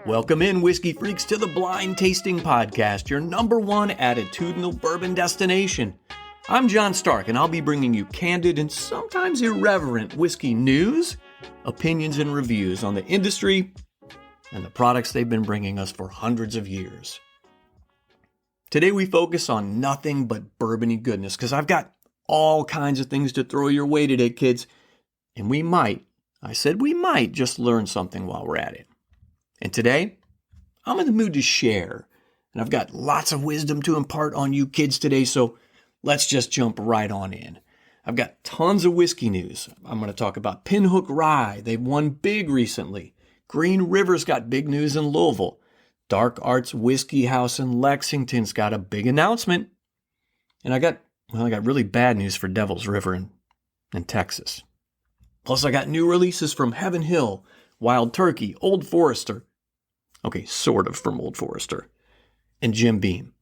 Welcome in, whiskey freaks, to the Blind Tasting Podcast, your number one attitudinal bourbon destination. I'm John Stark, and I'll be bringing you candid and sometimes irreverent whiskey news, opinions, and reviews on the industry and the products they've been bringing us for hundreds of years. Today we focus on nothing but bourbony goodness, because I've got all kinds of things to throw your way today, kids. And we might just learn something while we're at it. And today, I'm in the mood to share. And I've got lots of wisdom to impart on you kids today, so let's just jump right on in. I've got tons of whiskey news. I'm going to talk about Pinhook Rye. They've won big recently. Green River's got big news in Louisville. Dark Arts Whiskey House in Lexington's got a big announcement. And I got really bad news for Devil's River in Texas. Plus, I got new releases from Heaven Hill, Wild Turkey, Old Forester. Okay, sort of from Old Forester. And Jim Beam.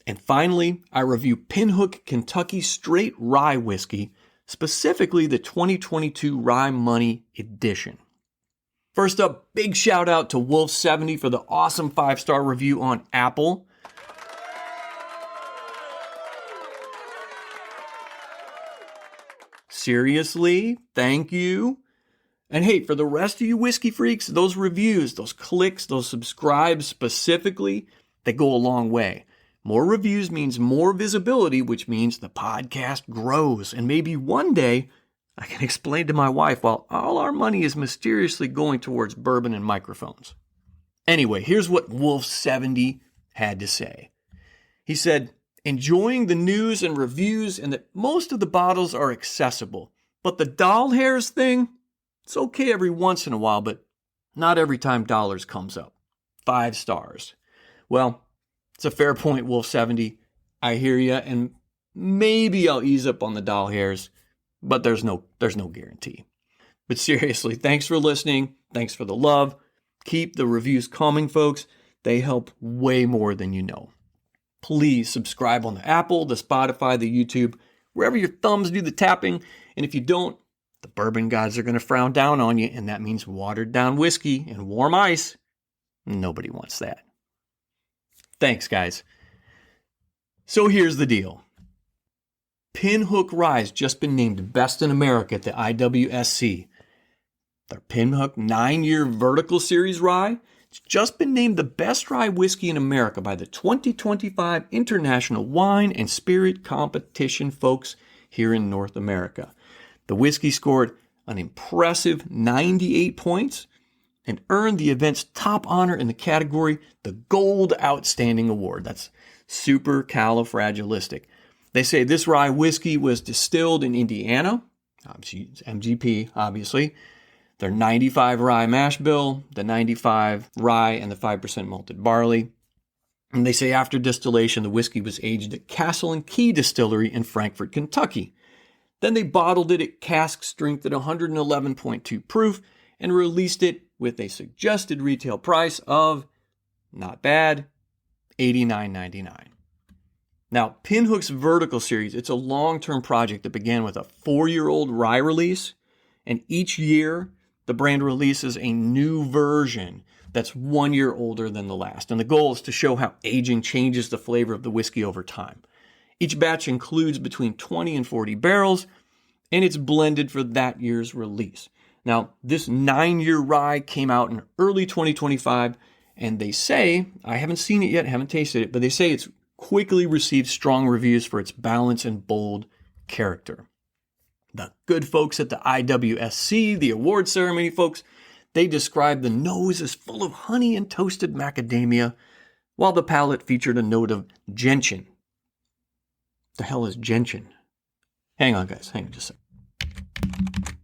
And finally, I review Pinhook Kentucky Straight Rye Whiskey, specifically the 2022 Rye Munny edition. First up, big shout out to Wolf70 for the awesome 5-star review on Apple. Seriously, thank you. And hey, for the rest of you whiskey freaks, those reviews, those clicks, those subscribes specifically, they go a long way. More reviews means more visibility, which means the podcast grows. And maybe one day I can explain to my wife while all our money is mysteriously going towards bourbon and microphones. Anyway, here's what Wolf70 had to say. He said, enjoying the news and reviews and that most of the bottles are accessible. But the doll hairs thing, it's okay every once in a while, but not every time dollars comes up. 5 stars. Well, it's a fair point, Wolf70. I hear you, and maybe I'll ease up on the doll hairs, but there's no guarantee. But seriously, thanks for listening. Thanks for the love. Keep the reviews coming, folks. They help way more than you know. Please subscribe on the Apple, the Spotify, the YouTube, wherever your thumbs do the tapping. And if you don't, the bourbon gods are going to frown down on you, and that means watered down whiskey and warm ice. Nobody wants that. Thanks, guys. So here's the deal. Pinhook Rye's just been named Best in America at the IWSC. Their Pinhook 9-year Vertical Series Rye, it's just been named the best rye whiskey in America by the 2025 International Wine and Spirit Competition folks here in North America. The whiskey scored an impressive 98 points and earned the event's top honor in the category, the Gold Outstanding Award. That's super califragilistic. They say this rye whiskey was distilled in Indiana, MGP, obviously. Their 95 rye mash bill, the 95 rye, and the 5% malted barley. And they say after distillation, the whiskey was aged at Castle and Key Distillery in Frankfort, Kentucky. Then they bottled it at cask strength at 111.2 proof and released it with a suggested retail price of, not bad, $89.99. Now, Pinhook's Vertical Series, it's a long-term project that began with a 4-year-old rye release, and each year the brand releases a new version that's 1 year older than the last. And the goal is to show how aging changes the flavor of the whiskey over time. Each batch includes between 20 and 40 barrels, and it's blended for that year's release. Now, this 9-year rye came out in early 2025, and they say, I haven't seen it yet, haven't tasted it, but they say it's quickly received strong reviews for its balance and bold character. The good folks at the IWSC, the award ceremony folks, they described the nose as full of honey and toasted macadamia, while the palate featured a note of gentian. The hell is gentian? Hang on, guys. Hang on just a second.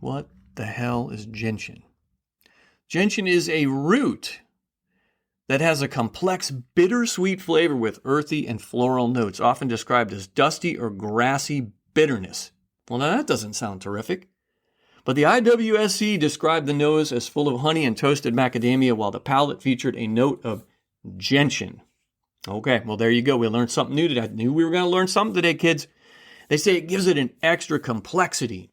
What the hell is gentian? Gentian is a root that has a complex bittersweet flavor with earthy and floral notes, often described as dusty or grassy bitterness. Well, now that doesn't sound terrific. But the IWSC described the nose as full of honey and toasted macadamia, while the palate featured a note of gentian. Okay, well, there you go. We learned something new today. I knew we were going to learn something today, kids. They say it gives it an extra complexity.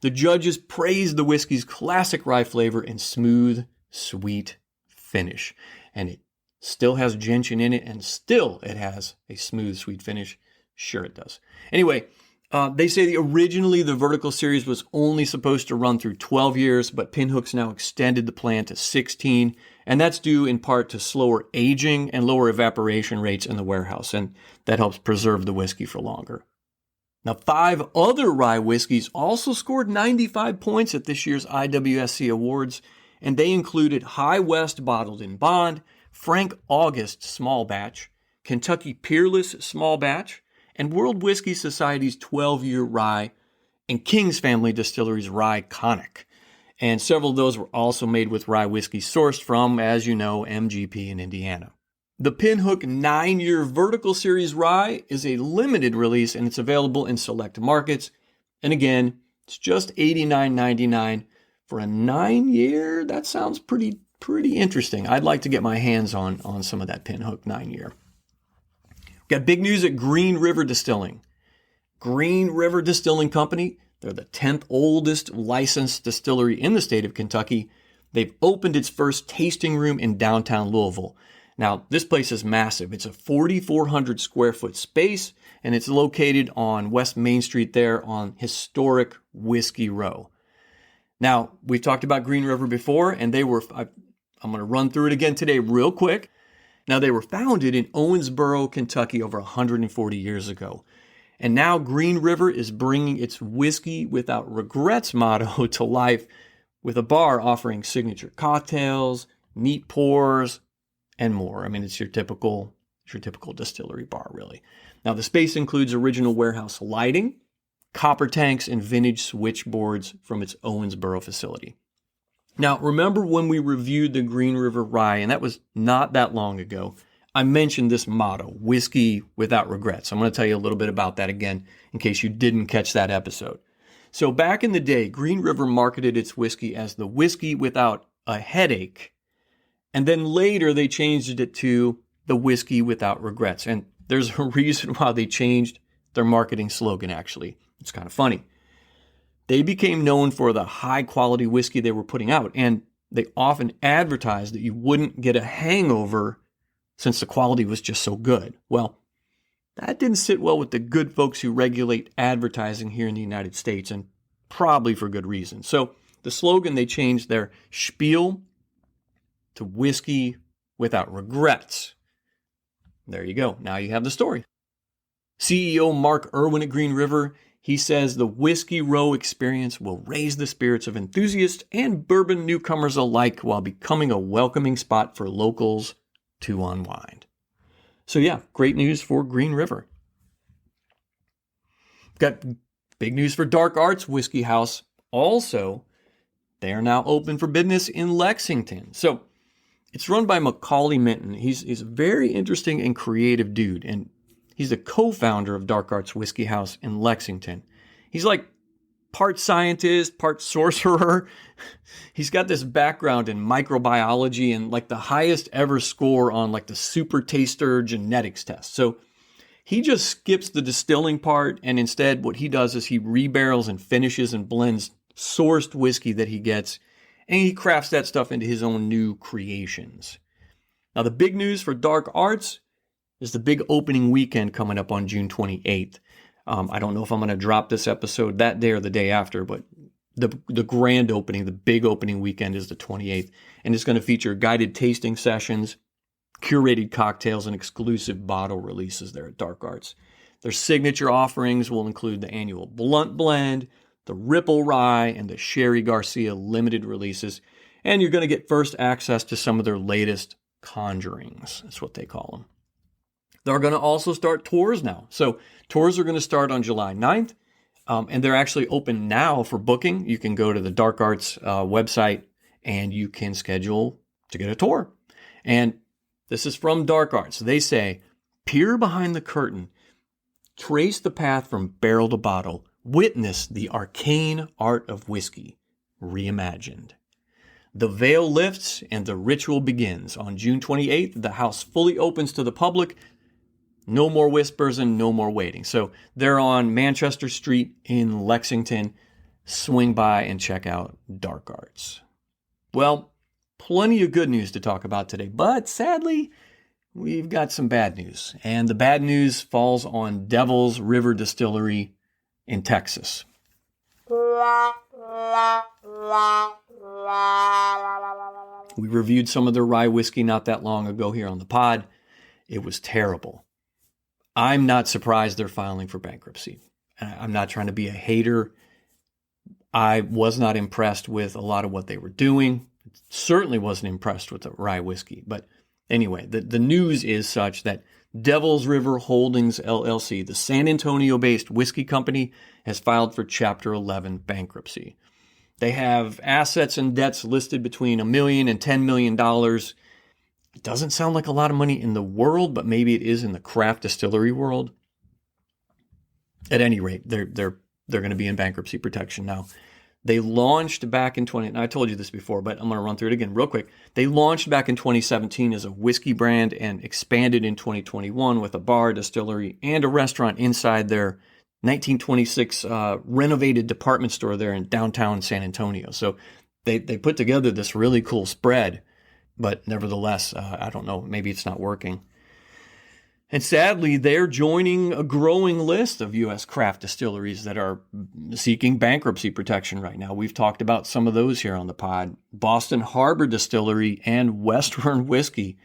The judges praised the whiskey's classic rye flavor and smooth, sweet finish. And it still has gentian in it, and still it has a smooth, sweet finish. Sure it does. Anyway, they say originally the vertical series was only supposed to run through 12 years, but Pinhook's now extended the plan to 16, and that's due in part to slower aging and lower evaporation rates in the warehouse, and that helps preserve the whiskey for longer. Now, 5 other rye whiskeys also scored 95 points at this year's IWSC Awards, and they included High West Bottled in Bond, Frank August Small Batch, Kentucky Peerless Small Batch, and World Whiskey Society's 12-year rye, and King's Family Distillery's Rye Conic. And several of those were also made with rye whiskey sourced from, as you know, MGP in Indiana. The Pinhook 9-year Vertical Series Rye is a limited release, and it's available in select markets. And again, it's just $89.99 for a 9-year. That sounds pretty interesting. I'd like to get my hands on some of that Pinhook 9-year. Got big news at Green River Distilling. Green River Distilling Company, they're the 10th oldest licensed distillery in the state of Kentucky. They've opened its first tasting room in downtown Louisville. Now, this place is massive. It's a 4,400 square foot space, and it's located on West Main Street there on historic Whiskey Row. Now, we've talked about Green River before, and I'm going to run through it again today real quick. Now, they were founded in Owensboro, Kentucky over 140 years ago. And now Green River is bringing its Whiskey Without Regrets motto to life with a bar offering signature cocktails, neat pours, and more. I mean, it's your typical distillery bar, really. Now, the space includes original warehouse lighting, copper tanks, and vintage switchboards from its Owensboro facility. Now, remember when we reviewed the Green River Rye, and that was not that long ago, I mentioned this motto, Whiskey Without Regrets. I'm going to tell you a little bit about that again in case you didn't catch that episode. So back in the day, Green River marketed its whiskey as the Whiskey Without a Headache. And then later they changed it to the Whiskey Without Regrets. And there's a reason why they changed their marketing slogan, actually. It's kind of funny. They became known for the high-quality whiskey they were putting out, and they often advertised that you wouldn't get a hangover since the quality was just so good. Well, that didn't sit well with the good folks who regulate advertising here in the United States, and probably for good reason. So the slogan, they changed their spiel to Whiskey Without Regrets. There you go. Now you have the story. CEO Mark Irwin at Green River, he says the Whiskey Row experience will raise the spirits of enthusiasts and bourbon newcomers alike while becoming a welcoming spot for locals to unwind. So yeah, great news for Green River. Got big news for Dark Arts Whiskey House. Also, they are now open for business in Lexington. So it's run by Macaulay Minton. He's a very interesting and creative dude, and he's the co-founder of Dark Arts Whiskey House in Lexington. He's like part scientist, part sorcerer. He's got this background in microbiology and like the highest ever score on like the super taster genetics test. So he just skips the distilling part, and instead what he does is he rebarrels and finishes and blends sourced whiskey that he gets, and he crafts that stuff into his own new creations. Now the big news for Dark Arts is the big opening weekend coming up on June 28th. I don't know if I'm going to drop this episode that day or the day after, but the grand opening, the big opening weekend is the 28th, and it's going to feature guided tasting sessions, curated cocktails, and exclusive bottle releases there at Dark Arts. Their signature offerings will include the annual Blunt Blend, the Ripple Rye, and the Sherry Garcia limited releases, and you're going to get first access to some of their latest conjurings. That's what they call them. They're going to also start tours now. So tours are going to start on July 9th, and they're actually open now for booking. You can go to the Dark Arts website, and you can schedule to get a tour. And this is from Dark Arts. They say, peer behind the curtain, trace the path from barrel to bottle, witness the arcane art of whiskey reimagined. The veil lifts and the ritual begins. On June 28th, the house fully opens to the public. No more whispers and no more waiting. So they're on Manchester Street in Lexington. swing by and check out Dark Arts. Well, plenty of good news to talk about today, but sadly, we've got some bad news. And the bad news falls on Devil's River Distillery in Texas. We reviewed some of their rye whiskey not that long ago here on the pod. It was terrible. I'm not surprised they're filing for bankruptcy. I'm not trying to be a hater. I was not impressed with a lot of what they were doing. Certainly wasn't impressed with the rye whiskey. But anyway, the news is such that Devil's River Holdings LLC, the San Antonio-based whiskey company, has filed for Chapter 11 bankruptcy. They have assets and debts listed between $1 million and $10 million. It doesn't sound like a lot of money in the world, but maybe it is in the craft distillery world. At any rate, they're going to be in bankruptcy protection now. They launched back in and I told you this before, but I'm going to run through it again real quick. They launched back in 2017 as a whiskey brand and expanded in 2021 with a bar, distillery, and a restaurant inside their 1926 renovated department store there in downtown San Antonio. So they put together this really cool spread, but nevertheless, I don't know, maybe it's not working. And sadly, they're joining a growing list of U.S. craft distilleries that are seeking bankruptcy protection right now. We've talked about some of those here on the pod. Boston Harbor Distillery and Western Whiskey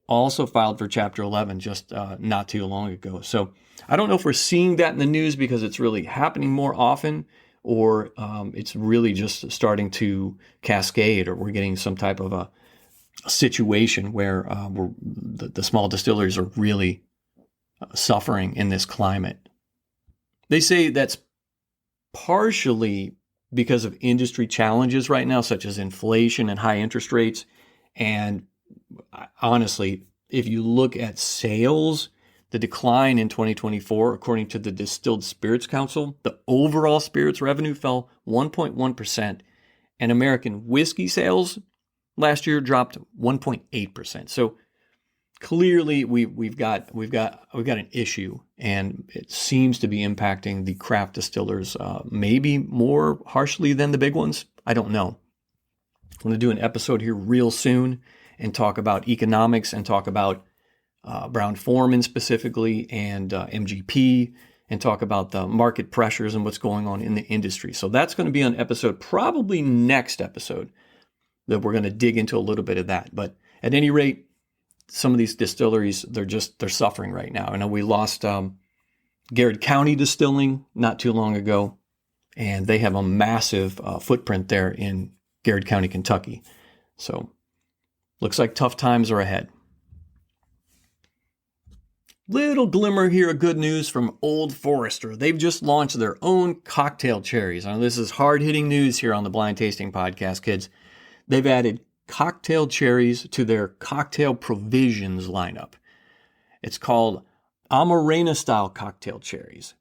also filed for Chapter 11 just not too long ago. So I don't know if we're seeing that in the news because it's really happening more often, or it's really just starting to cascade, or we're getting some type of a situation where the small distilleries are really suffering in this climate. They say that's partially because of industry challenges right now, such as inflation and high interest rates. And honestly, if you look at sales, the decline in 2024, according to the Distilled Spirits Council, the overall spirits revenue fell 1.1%, and American whiskey sales last year dropped 1.8%. So clearly, we've got an issue, and it seems to be impacting the craft distillers maybe more harshly than the big ones. I don't know. I'm going to do an episode here real soon and talk about economics and talk about Brown-Forman specifically and MGP, and talk about the market pressures and what's going on in the industry. So that's going to be an episode, probably next episode, that we're going to dig into a little bit of that. But at any rate, some of these distilleries, they're suffering right now. I know we lost Garrett County Distilling not too long ago, and they have a massive footprint there in Garrett County, Kentucky. So looks like tough times are ahead. Little glimmer here of good news from Old Forester. They've just launched their own cocktail cherries. Now, this is hard-hitting news here on the Blind Tasting Podcast, kids. They've added cocktail cherries to their cocktail provisions lineup. It's called Amarena style cocktail cherries.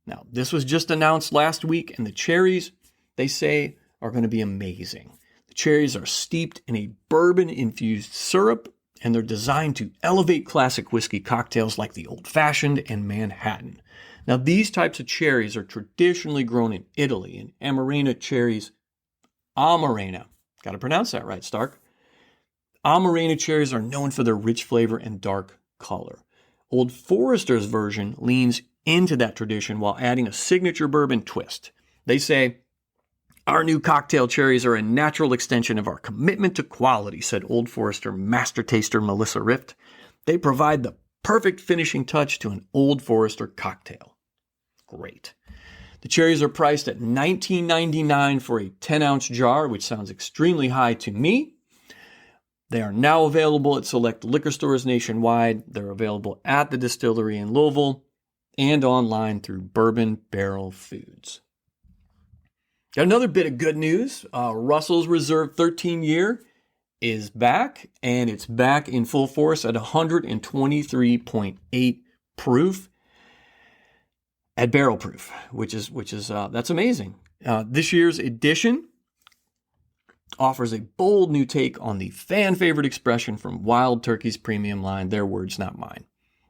Now, this was just announced last week, and the cherries, they say, are going to be amazing. The cherries are steeped in a bourbon-infused syrup, and they're designed to elevate classic whiskey cocktails like the Old Fashioned and Manhattan. Now, these types of cherries are traditionally grown in Italy, and Amarena cherries, Amarena, got to pronounce that right, Stark. Amarena cherries are known for their rich flavor and dark color. Old Forester's version leans into that tradition while adding a signature bourbon twist. They say, "Our new cocktail cherries are a natural extension of our commitment to quality," said Old Forester master taster Melissa Rift. "They provide the perfect finishing touch to an Old Forester cocktail." Great. The cherries are priced at $19.99 for a 10-ounce jar, which sounds extremely high to me. They are now available at select liquor stores nationwide. They're available at the distillery in Louisville and online through Bourbon Barrel Foods. Got another bit of good news. Russell's Reserve 13-year is back, and it's back in full force at 123.8 proof. At barrel proof, which is that's amazing. This year's edition offers a bold new take on the fan favorite expression from Wild Turkey's premium line. Their words, not mine.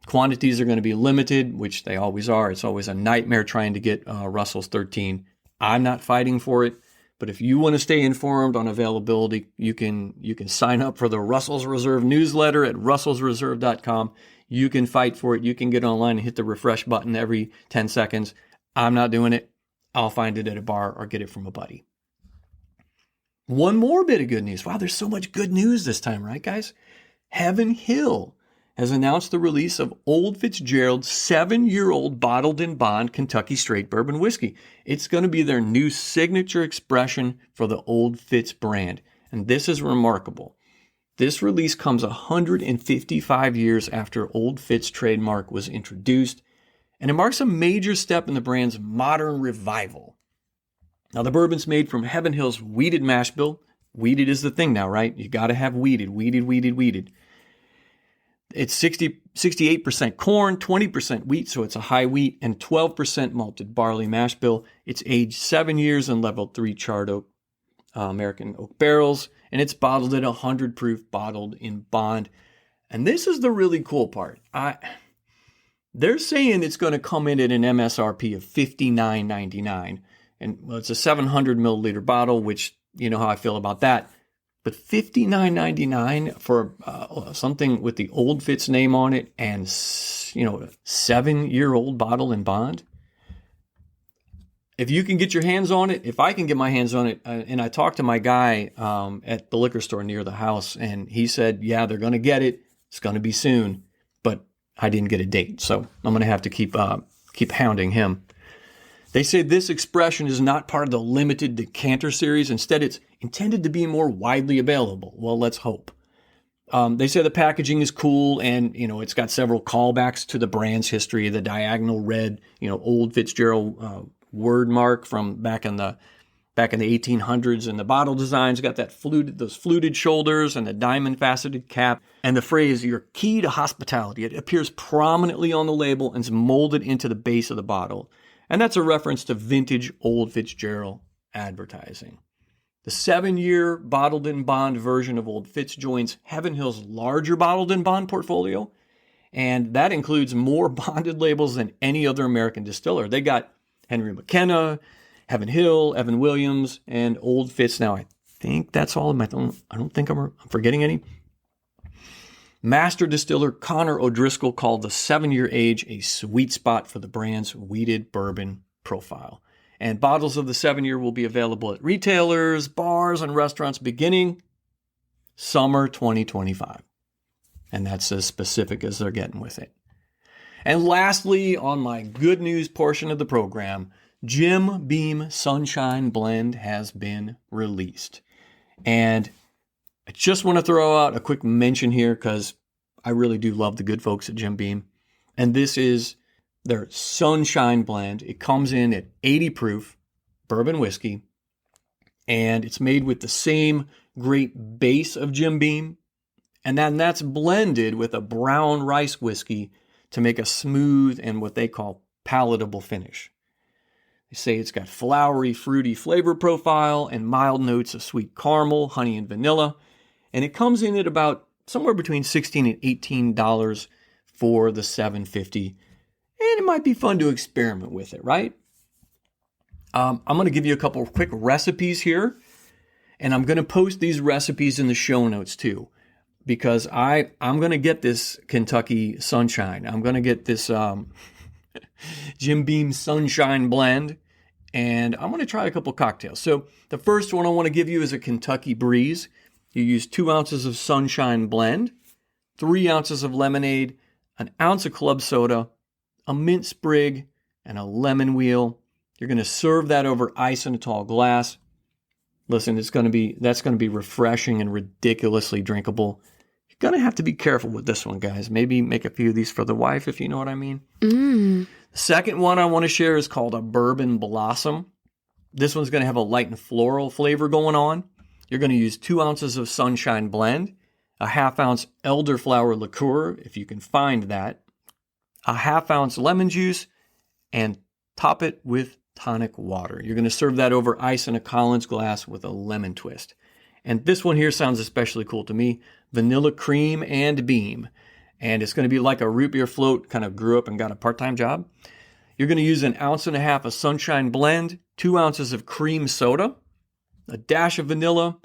Quantities are going to be limited, which they always are. It's always a nightmare trying to get Russell's 13 I'm not fighting for it. But if you want to stay informed on availability, you can sign up for the Russell's Reserve newsletter at russellsreserve.com. You can fight for it. You can get online and hit the refresh button every 10 seconds. I'm not doing it. I'll find it at a bar or get it from a buddy. One more bit of good news. Wow, there's so much good news this time, right, guys? Heaven Hill has announced the release of Old Fitzgerald's 7-year-old bottled in bond Kentucky straight bourbon whiskey. It's going to be their new signature expression for the Old Fitz brand. And this is remarkable. This release comes 155 years after Old Fitz trademark was introduced, and it marks a major step in the brand's modern revival. Now, the bourbon's made from Heaven Hill's wheated mash bill. Wheated is the thing now, right? You got to have wheated. It's 68% corn, 20% wheat, so it's a high wheat, and 12% malted barley mash bill. It's aged 7 years in level 3 charred oak, American oak barrels, and it's bottled at 100 proof, bottled in bond. And this is the really cool part. They're saying it's going to come in at an MSRP of $59.99. And well, it's a 700 milliliter bottle, which you know how I feel about that. But $59.99 for something with the Old Fitz name on it and, you know, a 7-year-old bottle in bond. If you can get your hands on it, if I can get my hands on it, and I talked to my guy at the liquor store near the house, and he said, yeah, they're going to get it. It's going to be soon. But I didn't get a date, so I'm going to have to keep hounding him. They say this expression is not part of the limited decanter series. Instead, it's intended to be more widely available. Well, let's hope. They say the packaging is cool, and you know it's got several callbacks to the brand's history. The diagonal red, Old Fitzgerald word mark from back in the 1800s, and the bottle design's got those fluted shoulders and the diamond faceted cap, and the phrase "your key to hospitality." It appears prominently on the label and is molded into the base of the bottle. And that's a reference to vintage Old Fitzgerald advertising. The 7-year bottled in bond version of Old Fitz joins Heaven Hill's larger bottled in bond portfolio, and that includes more bonded labels than any other American distiller. They got Henry McKenna, Heaven Hill, Evan Williams, and Old Fitz. Now, I think that's all of them. I don't think I'm forgetting any. Master distiller Connor O'Driscoll called the 7-year age a sweet spot for the brand's wheated bourbon profile. And bottles of the 7-year will be available at retailers, bars, and restaurants beginning summer 2025. And that's as specific as they're getting with it. And lastly, on my good news portion of the program, Jim Beam Sunshine Blend has been released. And I just want to throw out a quick mention here because I really do love the good folks at Jim Beam. And this is their Sunshine Blend. It comes in at 80 proof bourbon whiskey, and it's made with the same great base of Jim Beam. And then that's blended with a brown rice whiskey to make a smooth and what they call palatable finish. They say it's got flowery, fruity flavor profile and mild notes of sweet caramel, honey, and vanilla. And it comes in at about somewhere between $16 and $18 for the $7.50. And it might be fun to experiment with it, right? I'm going to give you a couple of quick recipes here. And I'm going to post these recipes in the show notes too. Because I'm going to get this Kentucky Sunshine. I'm going to get this Jim Beam Sunshine Blend. And I'm going to try a couple cocktails. So the first one I want to give you is a Kentucky Breeze. You use 2 ounces of Sunshine Blend, 3 ounces of lemonade, an ounce of club soda, a mint sprig, and a lemon wheel. You're going to serve that over ice in a tall glass. Listen, that's going to be refreshing and ridiculously drinkable. You're going to have to be careful with this one, guys. Maybe make a few of these for the wife, if you know what I mean. The second one I want to share is called a Bourbon Blossom. This one's going to have a light and floral flavor going on. You're going to use 2 ounces of Sunshine Blend, a half-ounce elderflower liqueur, if you can find that, a half-ounce lemon juice, and top it with tonic water. You're going to serve that over ice in a Collins glass with a lemon twist. And this one here sounds especially cool to me, vanilla cream and beam. And it's going to be like a root beer float, kind of grew up and got a part-time job. You're going to use 1.5 ounces of Sunshine Blend, 2 ounces of cream soda, a dash of vanilla,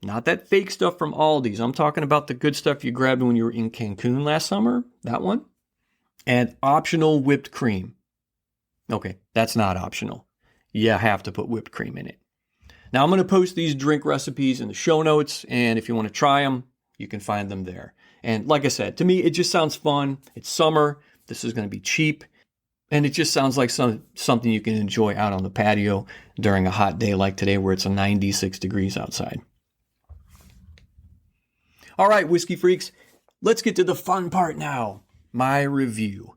not that fake stuff from Aldi's. I'm talking about the good stuff you grabbed when you were in Cancun last summer, that one, and optional whipped cream. Okay, that's not optional. You have to put whipped cream in it. Now, I'm going to post these drink recipes in the show notes, and if you want to try them, you can find them there. And like I said, to me, it just sounds fun. It's summer. This is going to be cheap. And it just sounds like something you can enjoy out on the patio during a hot day like today where it's 96 degrees outside. All right, whiskey freaks, let's get to the fun part now, my review.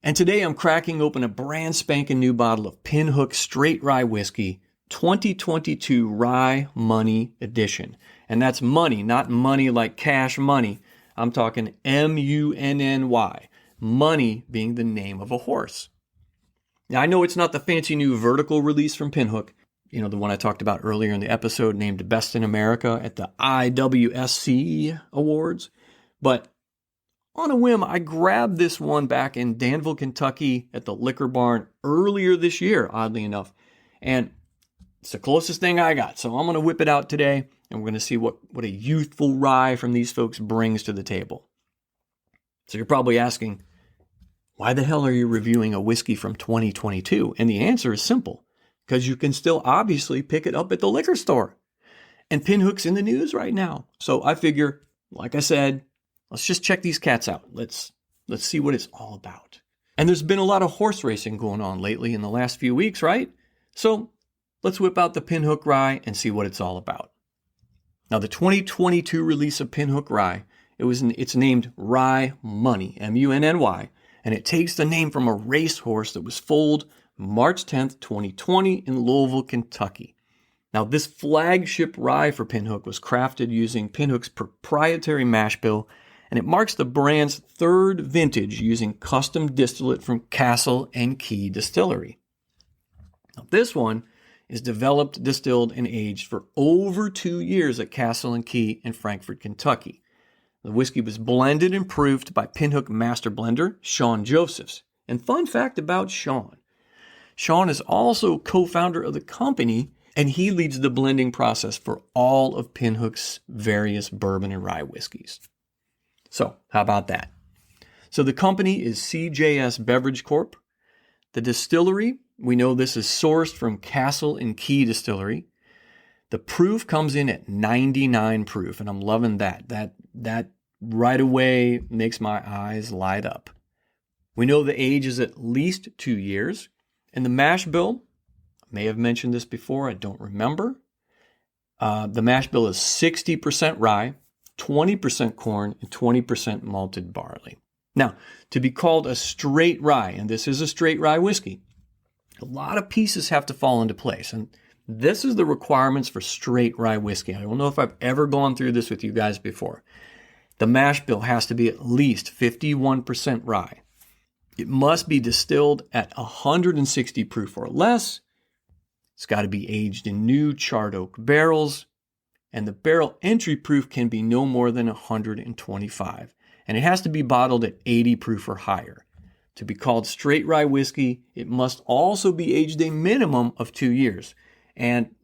And today I'm cracking open a brand spanking new bottle of Pinhook Straight Rye Whiskey 2022 Rye Munny Edition. And that's money, not money like cash money. I'm talking M-U-N-N-Y. Munny being the name of a horse. Now, I know it's not the fancy new vertical release from Pinhook, the one I talked about earlier in the episode named Best in America at the IWSC Awards, but on a whim, I grabbed this one back in Danville, Kentucky at the Liquor Barn earlier this year, oddly enough, and it's the closest thing I got, so I'm going to whip it out today, and we're going to see what a youthful rye from these folks brings to the table. So you're probably asking, why the hell are you reviewing a whiskey from 2022? And the answer is simple, because you can still obviously pick it up at the liquor store. And Pinhook's in the news right now. So I figure, like I said, let's just check these cats out. Let's see what it's all about. And there's been a lot of horse racing going on lately in the last few weeks, right? So let's whip out the Pinhook Rye and see what it's all about. Now, the 2022 release of Pinhook Rye, it's named Rye Munny, M-U-N-N-Y, and it takes the name from a racehorse that was foaled March 10th, 2020 in Louisville, Kentucky. Now, this flagship rye for Pinhook was crafted using Pinhook's proprietary mash bill, and it marks the brand's third vintage using custom distillate from Castle and Key Distillery. Now, this one is developed, distilled, and aged for over 2 years at Castle and Key in Frankfort, Kentucky. The whiskey was blended and proofed by Pinhook master blender Sean Josephs. And fun fact about Sean is also co-founder of the company, and he leads the blending process for all of Pinhook's various bourbon and rye whiskeys. So, how about that? So the company is CJS Beverage Corp. The distillery, we know this is sourced from Castle and Key Distillery. The proof comes in at 99 proof, and I'm loving that. That right away makes my eyes light up. We know the age is at least 2 years, and the mash bill, I may have mentioned this before, I don't remember. The mash bill is 60% rye, 20% corn, and 20% malted barley. Now, to be called a straight rye, and this is a straight rye whiskey, a lot of pieces have to fall into place, and this is the requirements for straight rye whiskey. I don't know if I've ever gone through this with you guys before. The mash bill has to be at least 51% rye. It must be distilled at 160 proof or less. It's got to be aged in new charred oak barrels, and the barrel entry proof can be no more than 125, and it has to be bottled at 80 proof or higher. To be called straight rye whiskey, it must also be aged a minimum of 2 years. And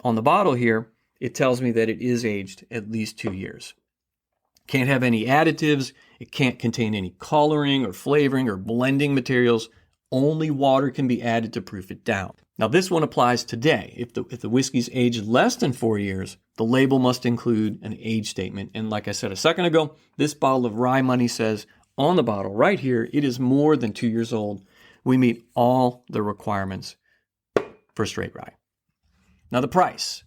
on the bottle here, it tells me that it is aged at least 2 years. Can't have any additives. It can't contain any coloring or flavoring or blending materials. Only water can be added to proof it down. Now, this one applies today. If the whiskey's aged less than 4 years, the label must include an age statement. And like I said a second ago, this bottle of Rye Munny says on the bottle right here, it is more than 2 years old. We meet all the requirements for straight rye. Now, the price.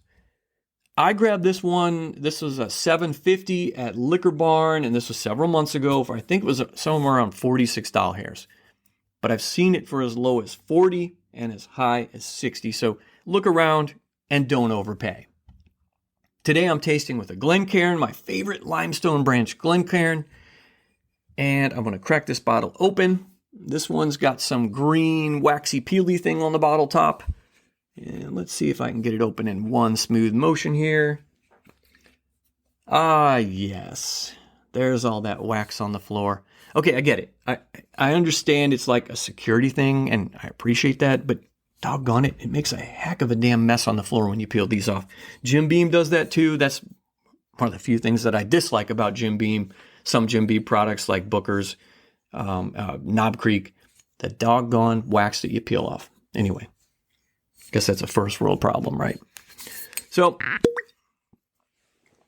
I grabbed this one. This was a $7.50 at Liquor Barn, and this was several months ago. I think it was somewhere around $46. But I've seen it for as low as $40 and as high as $60. So look around and don't overpay. Today I'm tasting with a Glencairn, my favorite limestone branch Glencairn, and I'm going to crack this bottle open. This one's got some green waxy peely thing on the bottle top. And let's see if I can get it open in one smooth motion here. Ah, yes. there's all that wax on the floor. Okay, I get it. I understand it's like a security thing, and I appreciate that, but doggone it, it makes a heck of a damn mess on the floor when you peel these off. Jim Beam does that too. That's one of the few things that I dislike about Jim Beam. Some Jim Beam products like Booker's, Knob Creek, the doggone wax that you peel off. Anyway, guess that's a first world problem, right? So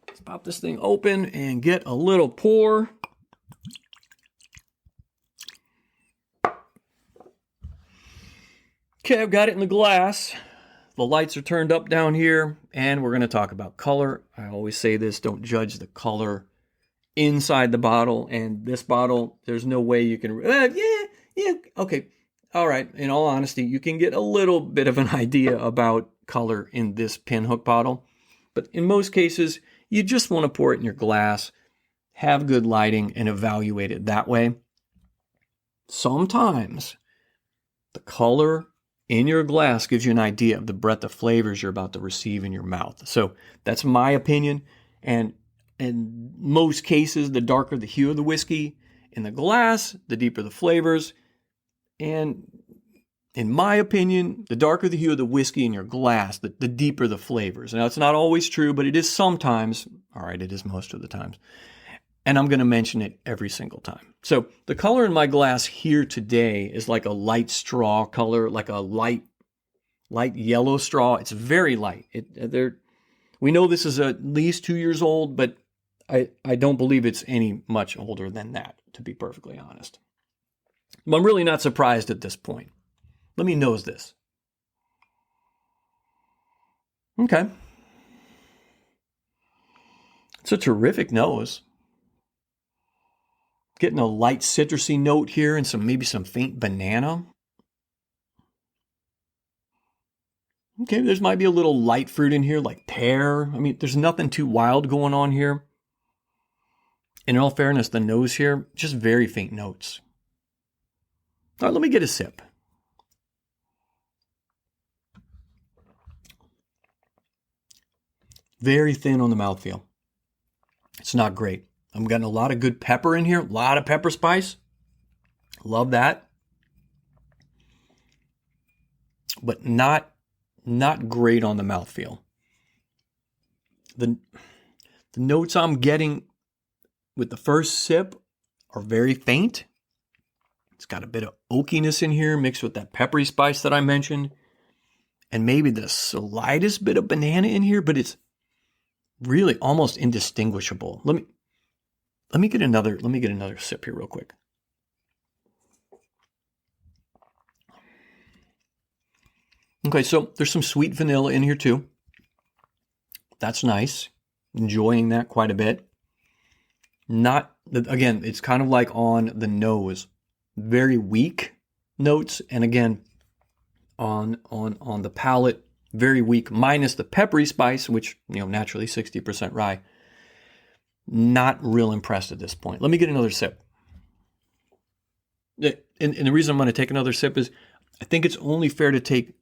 let's pop this thing open and get a little pour. Okay, I've got it in the glass. The lights are turned up down here, and we're going to talk about color. I always say this, don't judge the color inside the bottle. And this bottle, there's no way you can, okay. All right, in all honesty, you can get a little bit of an idea about color in this Pinhook bottle. But in most cases, you just want to pour it in your glass, have good lighting, and evaluate it that way. Sometimes the color in your glass gives you an idea of the breadth of flavors you're about to receive in your mouth. So that's my opinion. And in most cases, the darker the hue of the whiskey in the glass, the deeper the flavors. And in my opinion, the darker the hue of the whiskey in your glass, the deeper the flavors. Now, it's not always true, but it is sometimes. All right, it is most of the times. And I'm going to mention it every single time. So the color in my glass here today is like a light straw color, like a light yellow straw. It's very light. We know this is at least 2 years old, but I don't believe it's any much older than that, to be perfectly honest. But I'm really not surprised at this point. Let me nose this. Okay. It's a terrific nose. Getting a light citrusy note here and maybe some faint banana. Okay, there's might be a little light fruit in here like pear. I mean, there's nothing too wild going on here. And in all fairness, the nose here, just very faint notes. All right, let me get a sip. Very thin on the mouthfeel. It's not great. I'm getting a lot of good pepper in here, a lot of pepper spice. Love that. But not great on the mouthfeel. The notes I'm getting with the first sip are very faint. It's got a bit of oakiness in here mixed with that peppery spice that I mentioned. And maybe the slightest bit of banana in here, but it's really almost indistinguishable. Let me get another sip here real quick. Okay, so there's some sweet vanilla in here too. That's nice. Enjoying that quite a bit. Again, it's kind of like on the nose. Very weak notes, and again, on the palate, very weak, minus the peppery spice, which, naturally 60% rye. Not real impressed at this point. Let me get another sip. And the reason I'm going to take another sip is I think it's only fair to take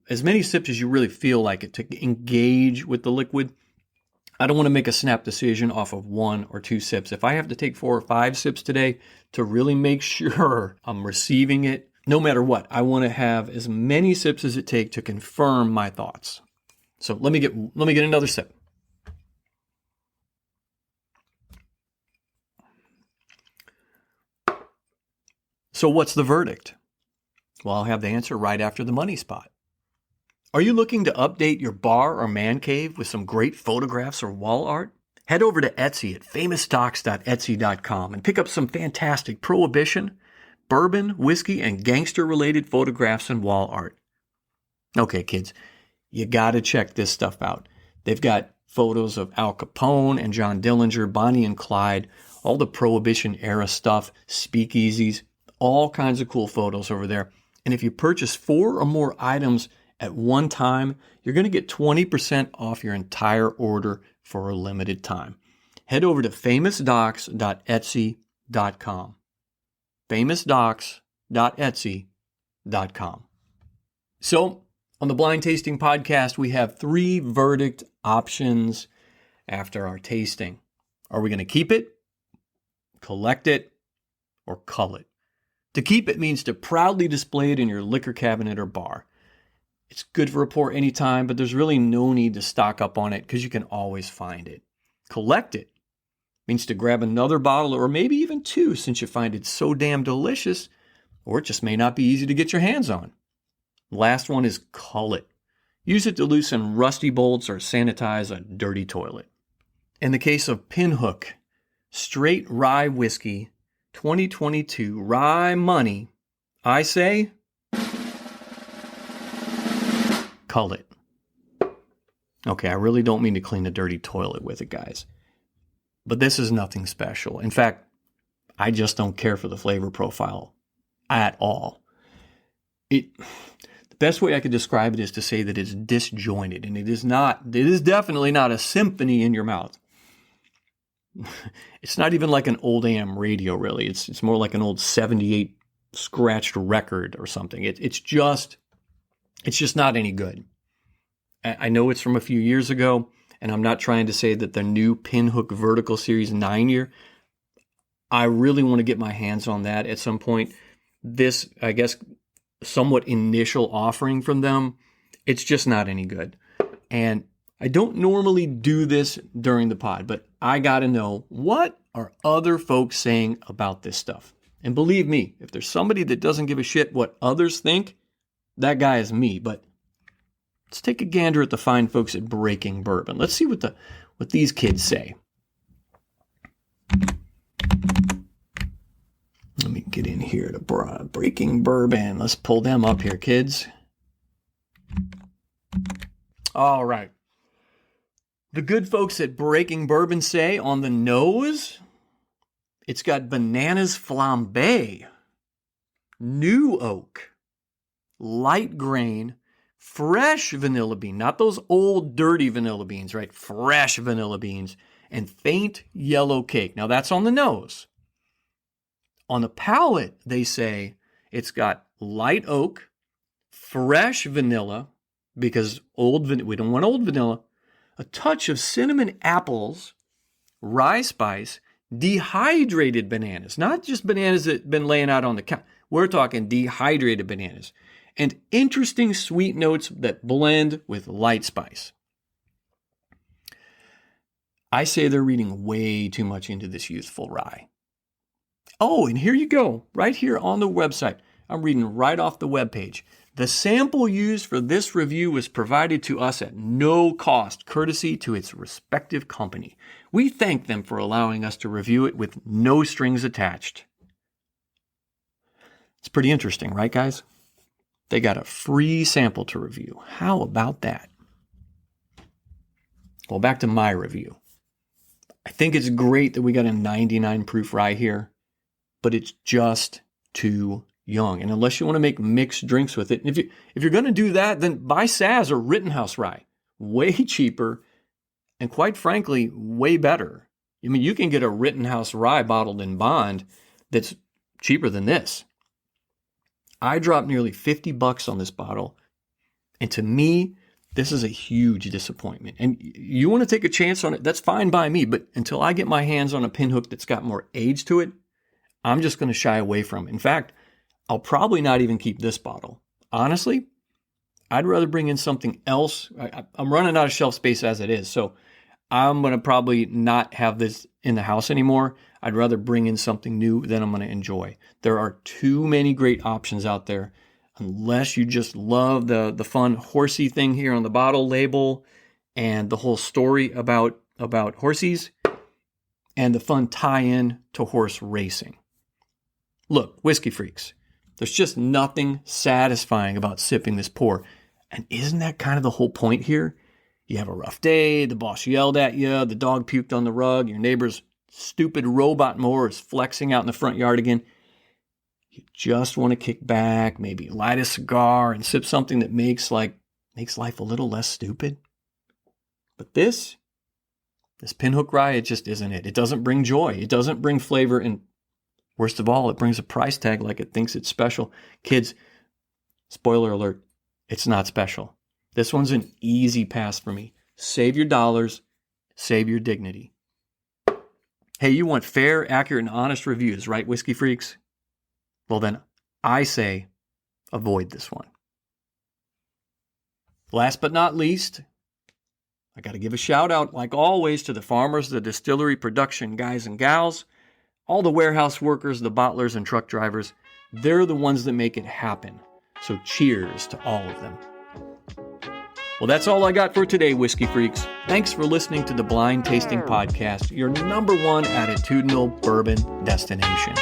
as many sips as you really feel like it to engage with the liquid. I don't want to make a snap decision off of 1 or 2 sips. If I have to take 4 or 5 sips today to really make sure I'm receiving it, no matter what, I want to have as many sips as it takes to confirm my thoughts. So let me get another sip. So what's the verdict? Well, I'll have the answer right after the money spot. Are you looking to update your bar or man cave with some great photographs or wall art? Head over to Etsy at famousstocks.etsy.com and pick up some fantastic prohibition, bourbon, whiskey, and gangster-related photographs and wall art. Okay, kids, you gotta check this stuff out. They've got photos of Al Capone and John Dillinger, Bonnie and Clyde, all the Prohibition era stuff, speakeasies, all kinds of cool photos over there. And if you purchase 4 or more items at one time, you're going to get 20% off your entire order for a limited time. Head over to famousdocs.etsy.com. famousdocs.etsy.com. So, on the Blind Tasting Podcast, we have 3 verdict options after our tasting. Are we going to keep it? collect it, or cull it. To keep it means to proudly display it in your liquor cabinet or bar. It's good for a pour anytime, but there's really no need to stock up on it because you can always find it. Collect it means to grab another bottle or maybe even two since you find it so damn delicious, or it just may not be easy to get your hands on. Last one is cull it. Use it to loosen rusty bolts or sanitize a dirty toilet. In the case of Pinhook Straight Rye Whiskey 2022 Rye Munny, I say, cull it. Okay, I really don't mean to clean a dirty toilet with it, guys. But this is nothing special. In fact, I just don't care for the flavor profile at all. The best way I could describe it is to say that it's disjointed, and it is definitely not a symphony in your mouth. It's not even like an old AM radio, really. It's more like an old 78 scratched record or something. It's just not any good. I know it's from a few years ago, and I'm not trying to say that the new Pinhook Vertical Series 9-year, I really want to get my hands on that at some point. This, I guess, somewhat initial offering from them, it's just not any good. And I don't normally do this during the pod, but I got to know, what are other folks saying about this stuff? And believe me, if there's somebody that doesn't give a shit what others think, that guy is me. But let's take a gander at the fine folks at Breaking Bourbon. Let's see what these kids say. Let me get in here to Breaking Bourbon. Let's pull them up here, kids. All right. The good folks at Breaking Bourbon say on the nose, it's got bananas flambe, new oak, light grain, fresh vanilla bean, not those old dirty vanilla beans, right? Fresh vanilla beans, and faint yellow cake. Now that's on the nose. On the palate, they say it's got light oak, fresh vanilla, because we don't want old vanilla, a touch of cinnamon apples, rye spice, dehydrated bananas, not just bananas that have been laying out on the counter. We're talking dehydrated bananas, and interesting sweet notes that blend with light spice. I say they're reading way too much into this youthful rye. Oh, and here you go, right here on the website. I'm reading right off the webpage. The sample used for this review was provided to us at no cost, courtesy to its respective company. We thank them for allowing us to review it with no strings attached. It's pretty interesting, right, guys? They got a free sample to review. How about that? Well, back to my review. I think it's great that we got a 99 proof rye here, but it's just too young. And unless you want to make mixed drinks with it, and if you're going to do that, then buy Saz or Rittenhouse rye. Way cheaper and, quite frankly, way better. I mean, you can get a Rittenhouse rye bottled in bond that's cheaper than this. I dropped nearly $50 on this bottle, and to me, this is a huge disappointment. And you want to take a chance on it, that's fine by me, but until I get my hands on a Pinhook that's got more age to it, I'm just going to shy away from it. In fact, I'll probably not even keep this bottle. Honestly, I'd rather bring in something else. I'm running out of shelf space as it is, so I'm going to probably not have this in the house anymore. I'd rather bring in something new that I'm going to enjoy. There are too many great options out there. Unless you just love the fun horsey thing here on the bottle label and the whole story about horsies and the fun tie-in to horse racing. Look, whiskey freaks, there's just nothing satisfying about sipping this pour. And isn't that kind of the whole point here? You have a rough day, the boss yelled at you, the dog puked on the rug, your neighbor's stupid robot mower is flexing out in the front yard again. You just want to kick back, maybe light a cigar and sip something that makes life a little less stupid. But this Pinhook rye, it just isn't it. It doesn't bring joy. It doesn't bring flavor. And worst of all, it brings a price tag like it thinks it's special. Kids, spoiler alert, it's not special. This one's an easy pass for me. Save your dollars, save your dignity. Hey, you want fair, accurate, and honest reviews, right, whiskey freaks? Well, then I say avoid this one. Last but not least, I got to give a shout out, like always, to the farmers, the distillery production guys and gals, all the warehouse workers, the bottlers, and truck drivers. They're the ones that make it happen. So cheers to all of them. Well, that's all I got for today, Whiskey Freaks. Thanks for listening to the Blind Tasting Podcast, your #1 attitudinal bourbon destination.